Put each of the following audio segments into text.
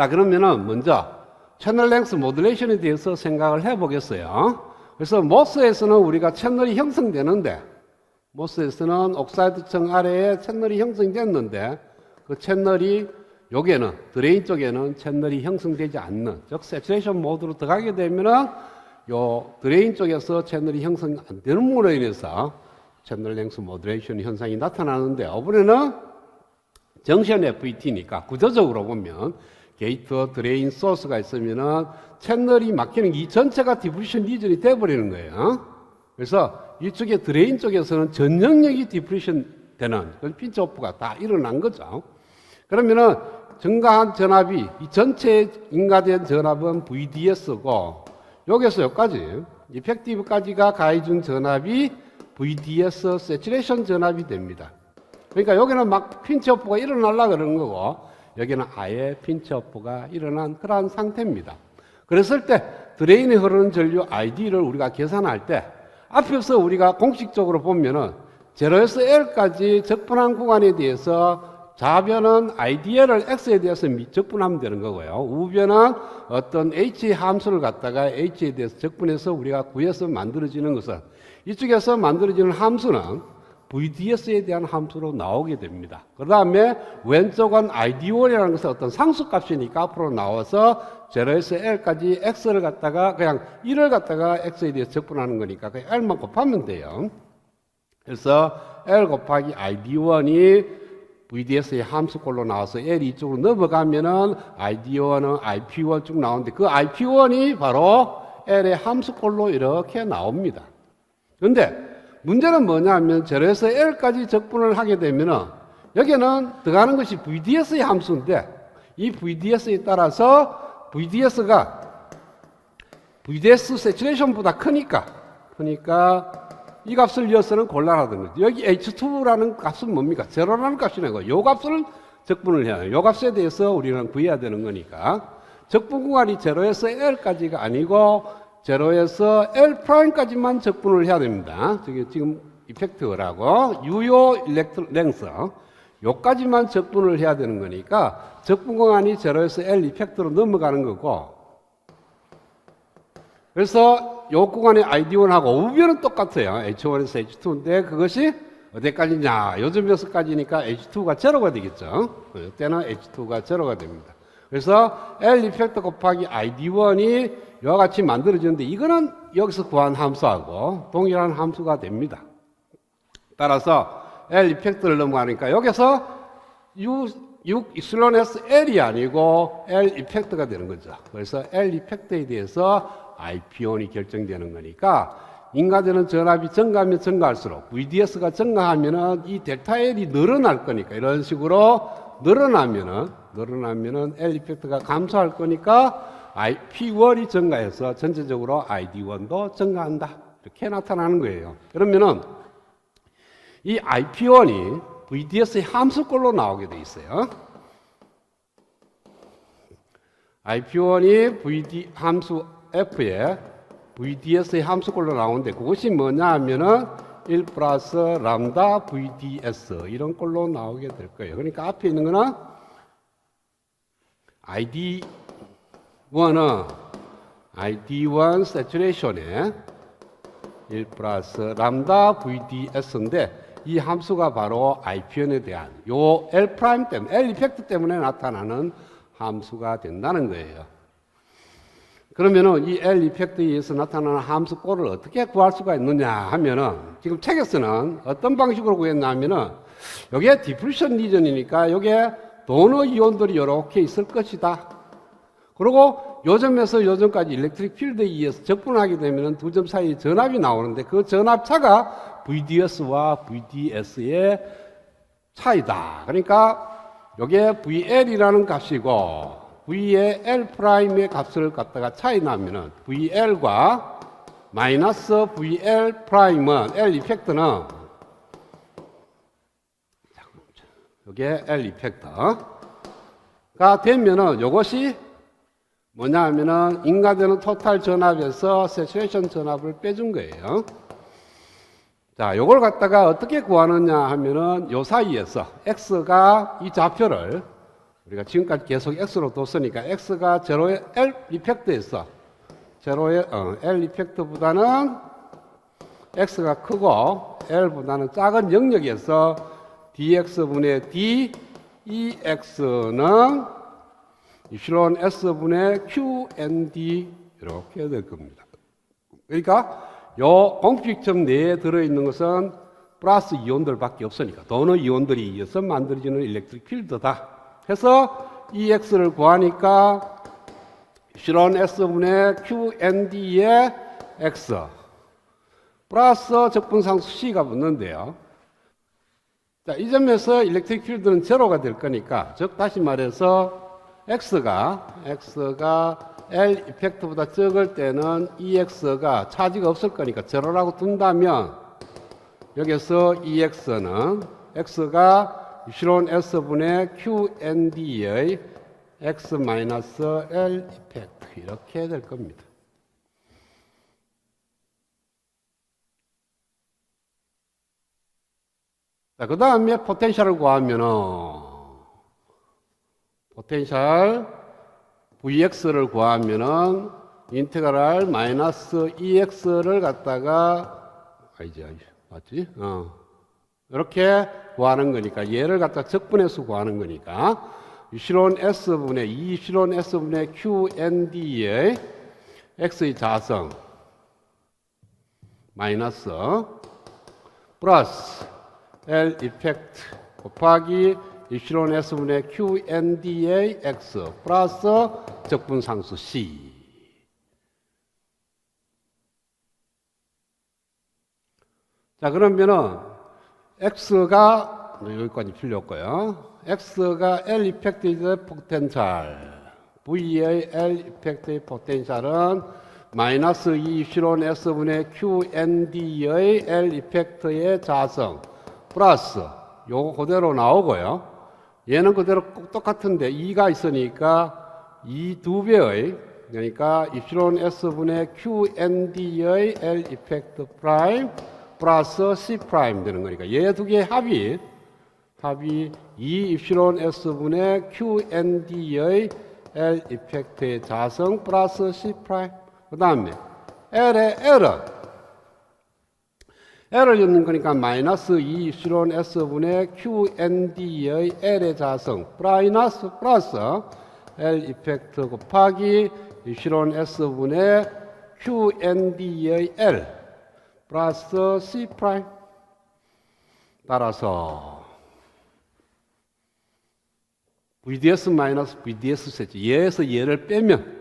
자, 그러면은 먼저 채널 랭스 모듈레이션에 대해서 생각을 해보겠어요. 그래서 모스에서는 우리가 채널이 형성되는데, 모스에서는 옥사이드층 아래에 채널이 형성됐는데, 그 채널이 여기에는 드레인 쪽에는 채널이 형성되지 않는, 즉 세츄레이션 모드로 들어가게 되면은 요 드레인 쪽에서 채널이 형성 안 되는 부분으로 인해서 채널 랭스 모듈레이션 현상이 나타나는데, 이번에는 정션 FET니까 구조적으로 보면 게이트, 드레인, 소스가 있으면은 채널이 막히는 이 전체가 디프리션 리전이 돼버리는 거예요. 그래서 이쪽에 드레인 쪽에서는 전 영역이 디프리션 되는 그런 핀치 오프가 다 일어난 거죠. 그러면은 증가한 전압이 이 전체 인가된 전압은 VDS고, 여기서 여기까지 이펙티브까지가 가해준 전압이 VDS 세츄레이션 전압이 됩니다. 그러니까 여기는 막 핀치 오프가 일어나려고 그러는 거고, 여기는 아예 핀치 오프가 일어난 그러한 상태입니다. 그랬을 때 드레인에 흐르는 전류 ID를 우리가 계산할 때, 앞에서 우리가 공식적으로 보면은 0에서 L까지 적분한 구간에 대해서 좌변은 IDL을 X에 대해서 적분하면 되는 거고요. 우변은 어떤 H 함수를 갖다가 H에 대해서 적분해서 우리가 구해서 만들어지는 것은, 이쪽에서 만들어지는 함수는 VDS에 대한 함수로 나오게 됩니다. 그 다음에 왼쪽은 ID1이라는 것은 어떤 상수값이니까 앞으로 나와서 0에서 L까지 X를 갖다가 그냥 1을 갖다가 X에 대해서 적분하는 거니까 그냥 L만 곱하면 돼요. 그래서 L 곱하기 ID1이 VDS의 함수꼴로 나와서 L이 이쪽으로 넘어가면은 ID1은 IP1 쭉 나오는데, 그 IP1이 바로 L의 함수꼴로 이렇게 나옵니다. 그런데 문제는 뭐냐 하면 0에서 L까지 적분을 하게 되면은 여기는 들어가는 것이 VDS의 함수인데, 이 VDS에 따라서 VDS가 VDS 세츄레이션보다 크니까 이 값을 이어서는 곤란하던 거죠. 여기 H2라는 값은 뭡니까? 제로라는 값이라는 거예요. 요 값을 적분을 해야 해요. 요 값에 대해서 우리는 구해야 되는 거니까 적분 구간이 0에서 L까지가 아니고 0에서 L'까지만 적분을 해야 됩니다. 지금 이펙트라고 유효 일렉트로 랭스 요까지만 적분을 해야 되는 거니까 적분 구간이 0에서 L 이펙트로 넘어가는 거고, 그래서 요 구간의 ID1하고 우변은 똑같아요. H1에서 H2인데 그것이 어디까지냐? 요즘 녀석까지니까 H2가 제로가 되겠죠. 이때는 H2가 제로가 됩니다. 그래서 L 이펙트 곱하기 ID1이 이와 같이 만들어지는데, 이거는 여기서 구한 함수하고 동일한 함수가 됩니다. 따라서 L 이펙트를 넘어가니까 여기서 입실론 S L이 아니고 L 이펙트가 되는 거죠. 그래서 L 이펙트에 대해서 IP1이 결정되는 거니까 인가되는 전압이 증가하면 증가할수록 VDS가 증가하면은 이 델타 L이 늘어날 거니까, 이런 식으로 늘어나면은 L 이펙트가 감소할 거니까 IP1이 증가해서 전체적으로 ID1도 증가한다. 이렇게 나타나는 거예요. 그러면은 이 IP1이 VDS의 함수꼴로 나오게 돼 있어요. IP1이 VD 함수 F에 VDS의 함수꼴로 나오는데, 그것이 뭐냐 하면은 1 플러스 람다 VDS 이런 꼴로 나오게 될 거예요. 그러니까 앞에 있는 거는 ID1 세츄레이션에 1 플러스 람다 VDS인데, 이 함수가 바로 IP1에 대한 요 L 프라임 때문에, L 이펙트 때문에 나타나는 함수가 된다는 거예요. 그러면은 이 L 이펙트에 의해서 나타나는 함수 꼴을 어떻게 구할 수가 있느냐 하면은, 지금 책에서는 어떤 방식으로 구했냐 하면은, 여기에 디프리션 리전이니까 여기에 도너 이온들이 이렇게 있을 것이다. 그리고 요점에서 요점까지 일렉트릭 필드에 의해서 적분하게 되면 두 점 사이에 전압이 나오는데, 그 전압차가 VDS와 VDS의 차이다. 그러니까 여기에 VL이라는 값이고 V의 L'의 값을 갖다가 차이 나면은 VL과 마이너스 VL 프라임은 L 이펙트는 여기에 L 이펙트가 되면은 이것이 뭐냐 하면은 인가되는 토탈 전압에서 세츄레이션 전압을 빼준 거예요. 자, 요걸 갖다가 어떻게 구하느냐 하면은 요 사이에서 X가 이 좌표를 우리가 지금까지 계속 x로 뒀으니까 x가 제로의 L 이펙트였어. 제로의 L 이펙트보다는 x가 크고 L보다는 작은 영역에서 dx분의 dEx는 이플론 S분의 QND 이렇게 될 겁니다. 그러니까 요 공식점 내에 들어있는 것은 플러스 이온들밖에 없으니까 도너 이온들이 이어서 만들어지는 일렉트릭 필드다 해서 EX를 구하니까 이플론 S분의 QND의 X 플러스 적분상수 C가 붙는데요. 자, 이 점에서 일렉트릭 필드는 제로가 될 거니까, 즉 다시 말해서 X가 L 이펙트보다 적을 때는 EX가 차지가 없을 거니까 제로라고 둔다면 여기서 EX는 X가 이플론 S분의 QND의 X 마이너스 L 이펙트 이렇게 될 겁니다. 자, 그 다음에 포텐셜을 구하면은 포텐셜 Vx를 구하면은 인테그랄 마이너스 EX를 갖다가 맞지? 이렇게 구하는 거니까 얘를 갖다 적분해서 구하는 거니까 이플론 S분의 QND의 X의 자성 마이너스 플러스 L 이펙트 곱하기 이플론 S분의 QND의 X 플러스 적분상수 C. 자, 그러면은 X가 여기까지 필요 없고요. X가 L 이펙트의 포텐셜, V의 L 이펙트의 포텐셜은 마이너스 2 이플론 S분의 QND의 L 이펙트의 자성 플러스 요거 그대로 나오고요. 얘는 그대로 꼭 똑같은데 2가 있으니까 2 두 배의 그러니까 이플론 S분의 QND의 L 이펙트 프라임 플러스 C 프라임 되는 거니까 얘 두 개의 합이 2 이플론 S분의 QND의 L 이펙트의 자성 플러스 C 프라임. 그 다음에 L의 L을 넣는 거니까 마이너스 2 이플론 S분의 QND의 L의 자성 마이너스 플러스 L 이펙트 곱하기 이플론 S분의 QND의 L 플러스 C 프라임. 따라서 VDS 마이너스 VDS 세트 얘에서 얘를 빼면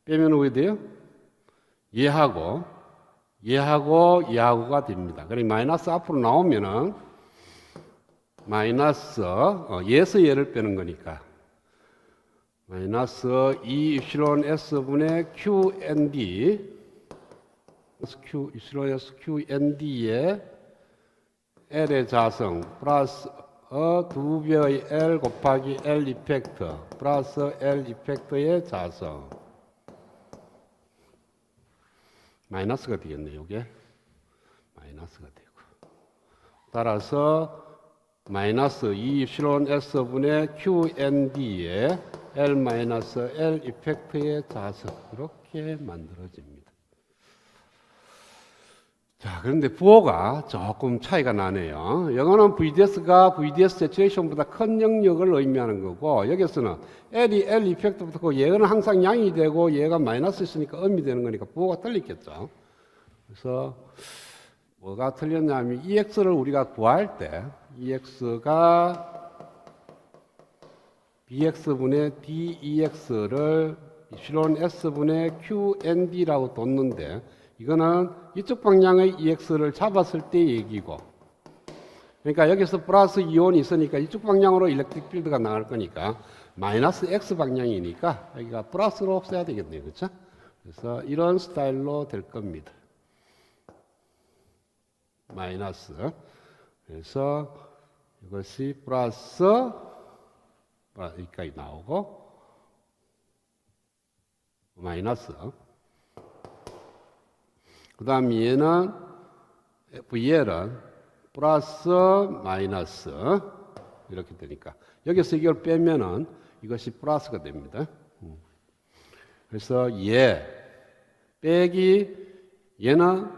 어떻게 돼요? 얘하고가 됩니다. 그러니까 마이너스 앞으로 나오면은 마이너스 얘에서 얘를 빼는 거니까 마이너스 2 이플론 S분의 QND 이플론 S QND의 L의 자성 플러스 두 배의 L 곱하기 L 이펙트 플러스 L 이펙트의 자성 마이너스가 되겠네요. 이게 마이너스가 되고 따라서 마이너스 2 이플론 S분의 QND의 L 마이너스 L 이펙트의 자성 이렇게 만들어집니다. 자, 그런데 부호가 조금 차이가 나네요. 영어는 VDS가 VDS 세츄레이션보다 큰 영역을 의미하는 거고 여기서는 L이 L 이펙트부터 그 얘는 항상 양이 되고 얘가 마이너스 있으니까 음이 되는 거니까 부호가 틀리겠죠. 그래서 뭐가 틀렸냐면 EX를 우리가 구할 때 EX가 BX분의 DEX를 이플론 S분의 QND라고 뒀는데 이거는 이쪽 방향의 EX를 잡았을 때 얘기고 그러니까 여기서 플러스 이온이 있으니까 이쪽 방향으로 일렉트릭 필드가 나갈 거니까 마이너스 X 방향이니까 여기가 플러스로 써야 되겠네요. 그렇죠? 그래서 이런 스타일로 될 겁니다. 마이너스 그래서 이것이 플러스 여기까지 나오고 마이너스 그 다음 얘는 VL은 플러스 마이너스 이렇게 되니까. 여기서 이걸 빼면은 이것이 플러스가 됩니다. 그래서 얘 빼기 얘는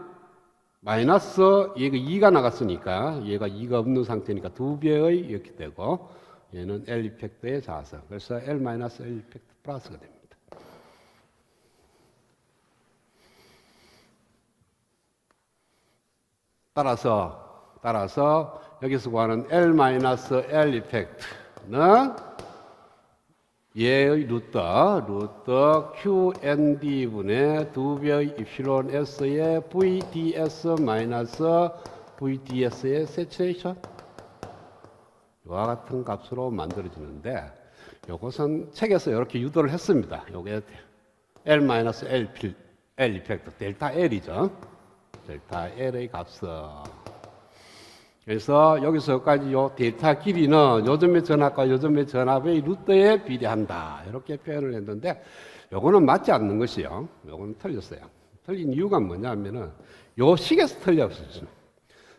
마이너스 얘가 2가 나갔으니까 얘가 2가 없는 상태니까 2배의 이렇게 되고 얘는 L 이펙트의 자성. 그래서 L 마이너스 L 이펙트 플러스가 됩니다. 따라서 여기서 구하는 L 마이너스 L 이펙트는 얘의 루트 QND분의 2배의 입실론 S의 VDS 마이너스 VDS의 세츄레이션 이와 같은 값으로 만들어지는데 이것은 책에서 이렇게 유도를 했습니다. 이게 L 마이너스 L 이펙트 델타 L이죠. 델타 L의 값은 그래서 여기서 여기까지 요 델타 길이는 요점의 전압과 요점의 전압의 루트에 비례한다. 이렇게 표현을 했는데 요거는 맞지 않는 것이요. 요거는 틀렸어요. 틀린 이유가 뭐냐면은 요 식에서 틀렸어요.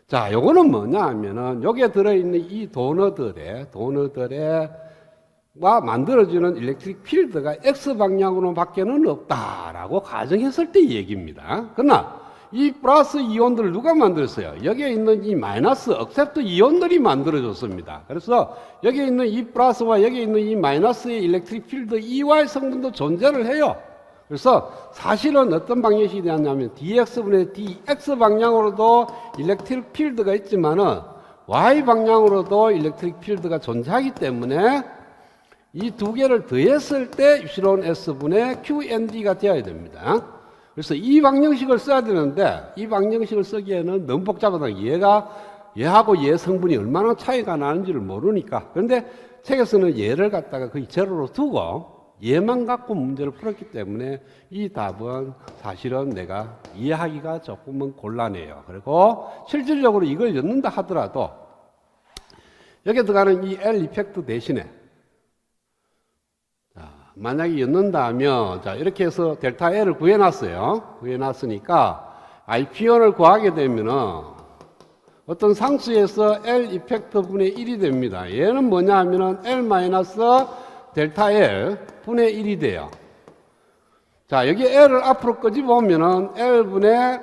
자, 요거는 뭐냐 하면은 여기에 들어있는 이 도너들의 만들어지는 일렉트릭 필드가 X 방향으로 밖에는 없다라고 가정했을 때 얘기입니다. 그러나 이 플러스 이온들을 누가 만들었어요? 여기에 있는 이 마이너스 억셉트 이온들이 만들어졌습니다. 그래서 여기에 있는 이 플러스와 여기에 있는 이 마이너스의 일렉트릭 필드 EY 성분도 존재를 해요. 그래서 사실은 어떤 방정식이 되었냐면 dx분의 dx 방향으로도 일렉트릭 필드가 있지만은 y 방향으로도 일렉트릭 필드가 존재하기 때문에 이 두 개를 더했을 때 입실론 s분의 qnd가 되어야 됩니다. 그래서 이 방정식을 써야 되는데 이 방정식을 쓰기에는 너무 복잡하다. 얘하고 얘 성분이 얼마나 차이가 나는지를 모르니까. 그런데 책에서는 얘를 갖다가 거의 제로로 두고 얘만 갖고 문제를 풀었기 때문에 이 답은 사실은 내가 이해하기가 조금은 곤란해요. 그리고 실질적으로 이걸 엮는다 하더라도 여기에 들어가는 이 L 이펙트 대신에 만약에 엮는다 하면, 자, 이렇게 해서 델타 L을 구해놨어요. 구해놨으니까, IP원을 구하게 되면은, 어떤 상수에서 L 이펙트 분의 1이 됩니다. 얘는 뭐냐 하면은, L 마이너스 델타 L 분의 1이 돼요. 자, 여기 L을 앞으로 끄집어오면은, L 분의,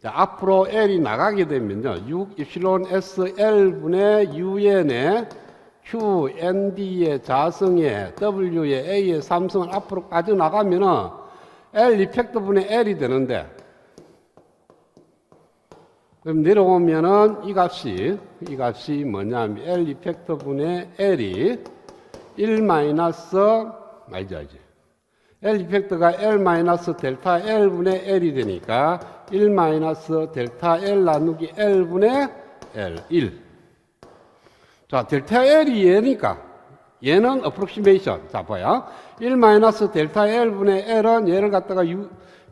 자, 앞으로 L이 나가게 되면요. 6 입실론 S L 분의 UN의 Q, ND의 자성에 W의 A의 삼성을 앞으로 빠져나가면은 L 이펙트 분의 L이 되는데 그럼 내려오면은 이 값이 뭐냐면 L 이펙트 분의 L이 1 마이너스 L 이펙트가 L 마이너스 델타 L 분의 L이 되니까 1 마이너스 델타 L 나누기 L 분의 L 1. 자, 델타 L이 얘니까 얘는 approximation. 자, 봐요. 1 마이너스 델타 L 분의 L은 얘를 갖다가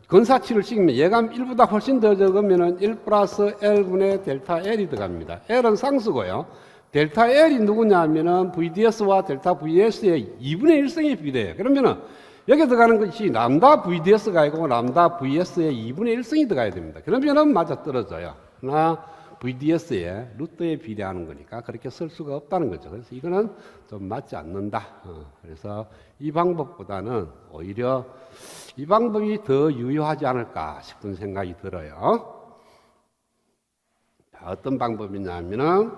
근사치를 찍으면 얘가 1보다 훨씬 더 적으면은 1 플러스 L 분의 델타 L이 들어갑니다. L은 상수고요. 델타 L이 누구냐 하면은 VDS와 델타 VS의 2분의 1승에 비례해요. 그러면은 여기 들어가는 것이 람다 VDS가 아니고 람다 VS의 2분의 1승이 들어가야 됩니다. 그러면은 맞아 떨어져요. 그러나 VDS의 루트에 비례하는 거니까 그렇게 쓸 수가 없다는 거죠. 그래서 이거는 좀 맞지 않는다. 그래서 이 방법보다는 오히려 이 방법이 더 유효하지 않을까 싶은 생각이 들어요. 자, 어떤 방법이냐면은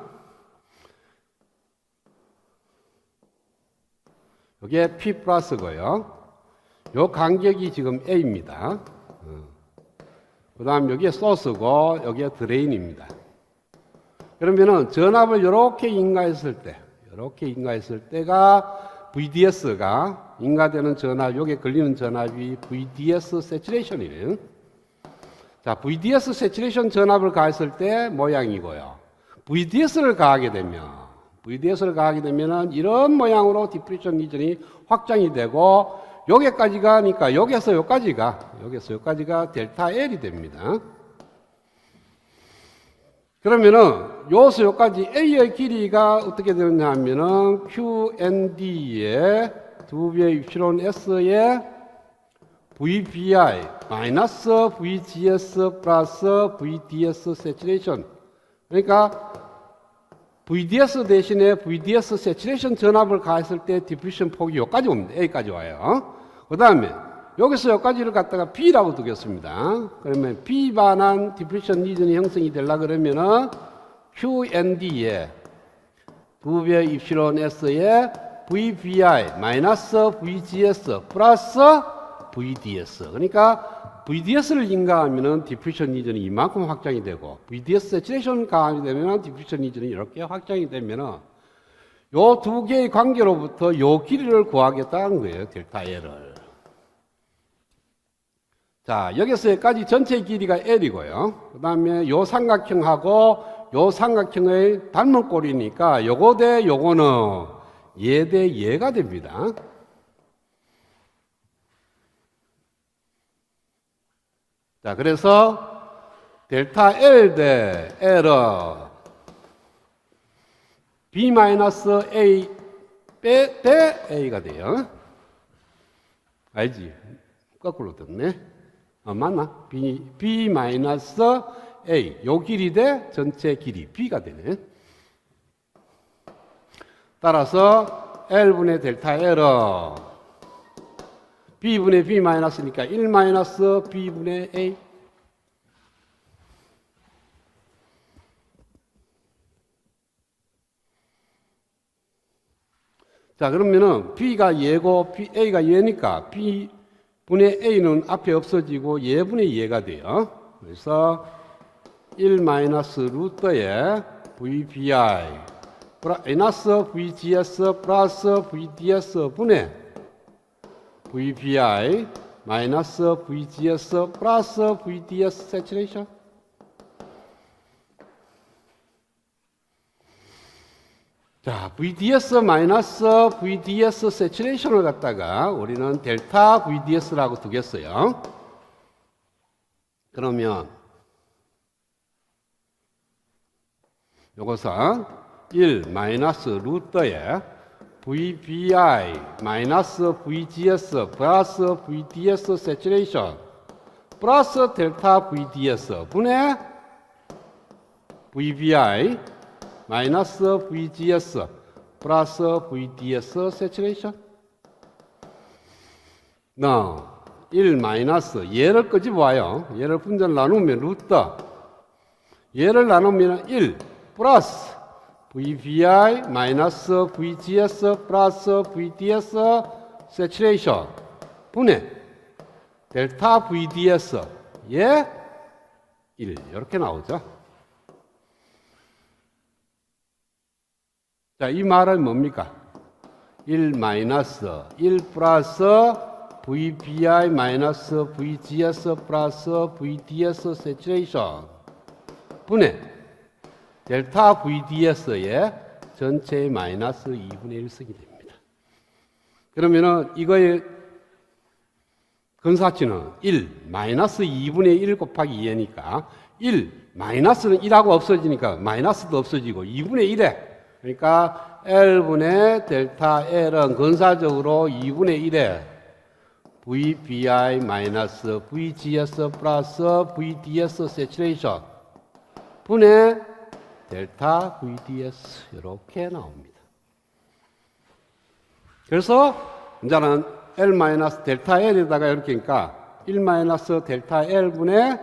이게 P 플러스고요. 요 간격이 지금 A입니다. 그 다음 여기에 소스고 여기에 드레인입니다. 그러면은 전압을 이렇게 인가했을 때가 VDS가 인가되는 전압, 여기에 걸리는 전압이 VDS 세츄레이션이에요. 자, VDS 세츄레이션 전압을 가했을 때 모양이고요. VDS를 가하게 되면은 이런 모양으로 디프레션 리전이 확장이 되고 여기까지 가니까 여기서 여기까지가 델타 L이 됩니다. 그러면은 요서 여기까지 A의 길이가 어떻게 되느냐 하면은 QND의 2배의 입실론 S의 VBI 마이너스 VGS 플러스 VDS 세츄레이션 그러니까 VDS 대신에 VDS 세츄레이션 전압을 가했을 때 디퓨전 폭이 여기까지 옵니다. A까지 와요. 그 다음에 여기서 여기까지를 갖다가 B라고 두겠습니다. 그러면 B 반환 디퓨전 리전이 형성이 되려고 그러면은 QND에 2배 입실론 S에 VBI 마이너스 VGS 플러스 VDS. 그러니까 VDS를 인가하면은 디퓨전 리전이 이만큼 확장이 되고 VDS 세츄레이션 가하게 되면은 디퓨전 리전이 이렇게 확장이 되면은 요 두 개의 관계로부터 요 길이를 구하겠다는 거예요. 델타 L을. 자, 여기서 여기까지 전체 길이가 L이고요. 그 다음에 요 삼각형하고 요 삼각형의 닮은 꼴이니까 요거 대 요거는 얘 대 얘가 됩니다. 자, 그래서 델타 L 대 L은 B-A 대 A가 돼요. 알지? 거꾸로 됐네. 맞나? B-A. 요 길이 대 전체 길이 B가 되네. 따라서 L분의 델타 L은 B분의 B-니까 1 마이너스 B분의 A. 자, 그러면은 B가 얘고 A가 얘니까 B분의 A는 앞에 없어지고 얘분의 얘가 돼요. 그래서 1 마이너스 루트에 VBI 마이너스 VGS 플러스 VDS 분의 VBI 마이너스 VGS 플러스 VDS 세츄레이션. 자, VDS 마이너스 VDS 세츄레이션을 갖다가 우리는 델타 VDS라고 두겠어요. 그러면 요것은 1 마이너스 루트에 VBI 마이너스 VGS 플러스 VDS 세츄레이션 플러스 델타 VDS 분의 VBI 마이너스 VGS 플러스 VDS 세츄레이션. 1 마이너스 얘를 끄집어와요. 얘를 분절 나누면 루트 얘를 나누면 1 플러스 VBI 마이너스 VGS 플러스 VDS 세츄레이션 분의 델타 VDS 예 1 이렇게 나오죠. 자, 이 말은 뭡니까? 1 마이너스 1 플러스 VBI 마이너스 VGS 플러스 VDS 세츄레이션 분의 델타 VDS의 전체의 마이너스 2분의 1승이 됩니다. 그러면은 이거의 근사치는 1 마이너스 2분의 1 곱하기 2니까 1 마이너스는 1하고 없어지니까 마이너스도 없어지고 2분의 1에 그러니까 L분의 델타 L은 근사적으로 2분의 1에 VBI 마이너스 VGS 플러스 VDS 세츄레이션 분의 델타 VDS 이렇게 나옵니다. 그래서 이제는 L 마이너스 델타 L에다가 이렇게 하니까 1 마이너스 델타 L분의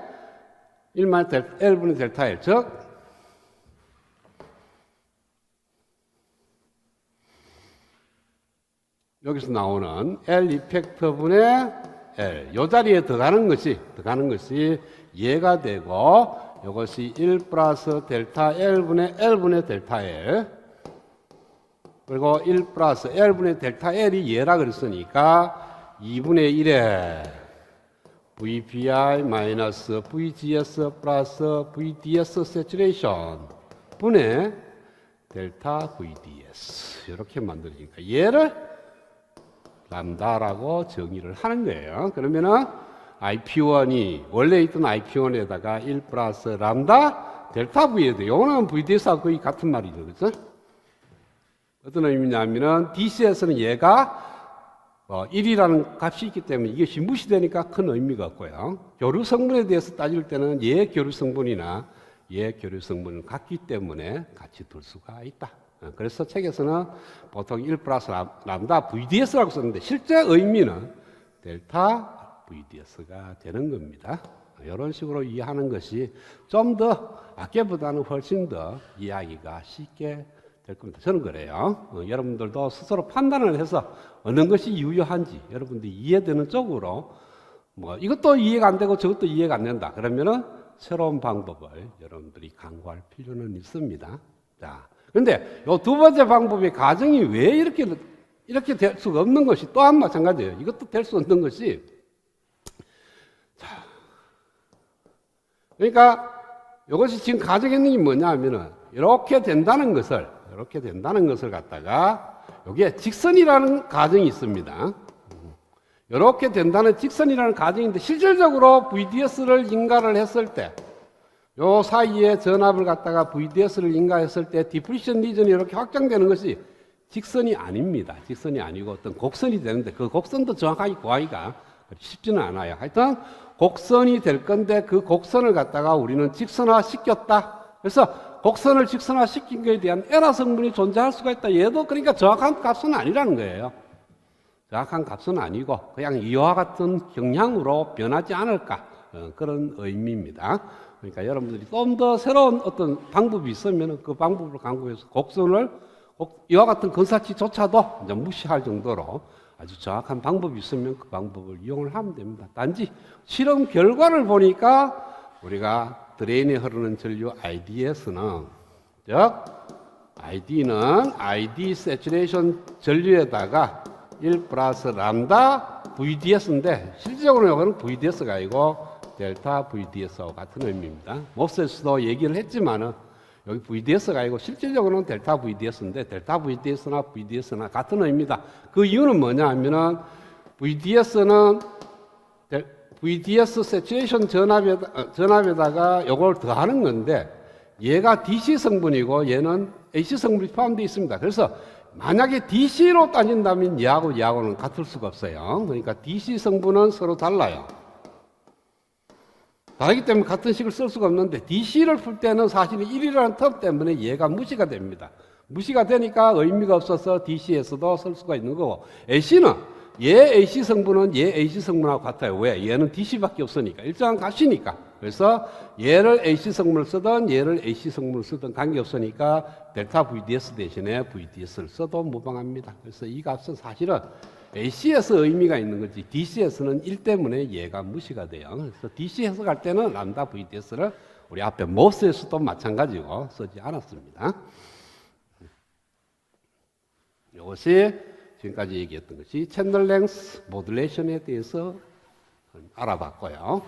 1 마이너스 L분의 델타 L 즉 여기서 나오는 L 이펙트분의 L 이 자리에 들어가는 것이 얘가 되고 이것이 1 플러스 델타 L분의 델타 L 그리고 1 플러스 L분의 델타 L이 얘라 그랬으니까 2분의 1에 VBI 마이너스 VGS 플러스 VDS 세츄레이션 분의 델타 VDS 이렇게 만들어지니까 얘를 람다라고 정의를 하는 거예요. 그러면은 IP1이 원래 있던 IP1에다가 1 플러스 람다 델타 V에 돼요. 이거는 VDS하고 거의 같은 말이죠. 그렇죠? 어떤 의미냐면은 DC에서는 얘가 1이라는 값이 있기 때문에 이것이 무시되니까 큰 의미가 없고요. 교류 성분에 대해서 따질 때는 얘 교류 성분이나 예 교류 성분을 갖기 때문에 같이 둘 수가 있다. 그래서 책에서는 보통 1 플러스 람다 VDS라고 썼는데 실제 의미는 델타 VDS가 되는 겁니다. 이런 식으로 이해하는 것이 좀 더 아까보다는 훨씬 더 이해하기가 쉽게 될 겁니다. 저는 그래요. 여러분들도 스스로 판단을 해서 어느 것이 유효한지 여러분들이 이해되는 쪽으로 뭐 이것도 이해가 안 되고 저것도 이해가 안 된다. 그러면은 새로운 방법을 여러분들이 강구할 필요는 있습니다. 자, 그런데 이 두 번째 방법의 가정이 왜 이렇게 될 수가 없는 것이 또한 마찬가지예요. 이것도 될 수 없는 것이 자, 그러니까 이것이 지금 가정했는 게 뭐냐 하면은 이렇게 된다는 것을 갖다가 여기에 직선이라는 가정이 있습니다. 이렇게 된다는 직선이라는 가정인데 실질적으로 VDS를 인가를 했을 때 요 사이에 전압을 갖다가 VDS를 인가했을 때 디프리션 리전이 이렇게 확장되는 것이 직선이 아닙니다. 직선이 아니고 어떤 곡선이 되는데 그 곡선도 정확하게 구하기가 쉽지는 않아요. 하여튼 곡선이 될 건데 그 곡선을 갖다가 우리는 직선화 시켰다. 그래서 곡선을 직선화 시킨 것에 대한 에라 성분이 존재할 수가 있다. 얘도 그러니까 정확한 값은 아니라는 거예요. 정확한 값은 아니고 그냥 이와 같은 경향으로 변하지 않을까 그런 의미입니다. 그러니까 여러분들이 좀 더 새로운 어떤 방법이 있으면 그 방법을 강구해서 곡선을 이와 같은 근사치조차도 이제 무시할 정도로 아주 정확한 방법이 있으면 그 방법을 이용을 하면 됩니다. 단지 실험 결과를 보니까 우리가 드레인에 흐르는 전류 IDS는 즉 ID는 ID 세츄레이션 전류에다가 1 플러스 람다 VDS인데 실질적으로 이거는 VDS가 아니고 델타 VDS와 같은 의미입니다. 몹스에서도 얘기를 했지만은 여기 VDS가 아니고 실질적으로는 델타 VDS인데 델타 VDS나 VDS나 같은 의미다. 그 이유는 뭐냐 하면은 VDS는 VDS 세츄레이션 전압에다가 이걸 더하는 건데 얘가 DC 성분이고 얘는 AC 성분이 포함되어 있습니다. 그래서 만약에 DC로 따진다면 얘하고는 같을 수가 없어요. 그러니까 DC 성분은 서로 달라요. 다르기 때문에 같은 식을 쓸 수가 없는데 DC를 풀 때는 사실은 1이라는 텀 때문에 얘가 무시가 됩니다. 무시가 되니까 의미가 없어서 DC에서도 쓸 수가 있는 거고 AC는 얘 AC 성분은 얘 AC 성분하고 같아요. 왜? 얘는 DC밖에 없으니까 일정한 값이니까. 그래서 얘를 AC 성분을 쓰든 얘를 AC 성분을 쓰든 관계없으니까 델타 VDS 대신에 VDS를 써도 무방합니다. 그래서 이 값은 사실은 AC에서 의미가 있는 거지 DC에서는 1 때문에 얘가 무시가 돼요. 그래서 DC 해석할 때는 람다 VDS를 우리 앞에 모스에서도 마찬가지고 쓰지 않았습니다. 이것이 지금까지 얘기했던 것이 채널 랭스 모듈레이션에 대해서 알아봤고요.